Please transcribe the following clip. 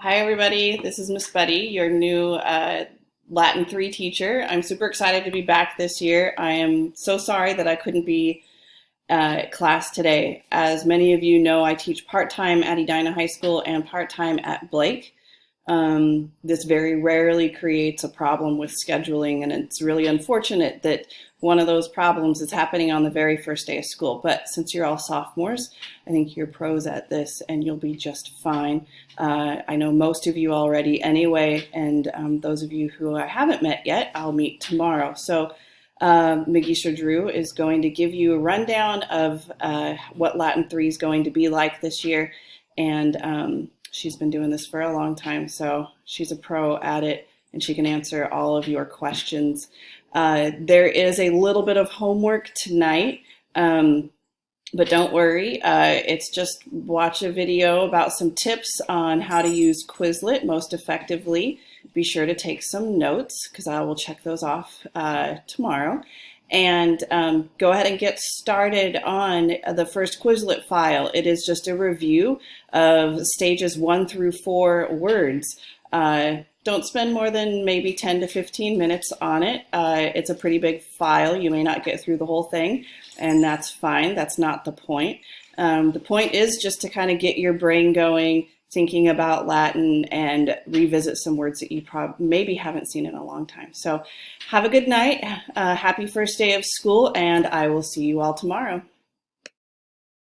Hi, everybody. This is Miss Betty, your new Latin 3 teacher. I'm super excited to be back this year. I am so sorry that I couldn't be at class today. As many of you know, I teach part-time at Edina High School and part-time at Blake. This very rarely creates a problem with scheduling, and it's really unfortunate that one of those problems is happening on the very first day of school. But since you're all sophomores, I think you're pros at this and you'll be just fine. I know most of you already anyway, and those of you who I haven't met yet, I'll meet tomorrow. So Magistra Drew is going to give you a rundown of what Latin 3 is going to be like this year. And she's been doing this for a long time, so she's a pro at it, and she can answer all of your questions. There is a little bit of homework tonight, but don't worry. It's just watch a video about some tips on how to use Quizlet most effectively. Be sure to take some notes because I will check those off tomorrow. And go ahead and get started on the first Quizlet file. It is just a review of stages 1 through 4 words. Don't spend more than maybe 10 to 15 minutes on it. It's a pretty big file. You may not get through the whole thing, and that's fine. That's not the point. The point is just to kind of get your brain going, thinking about Latin, and revisit some words that you maybe haven't seen in a long time. So have a good night. Happy first day of school, and I will see you all tomorrow.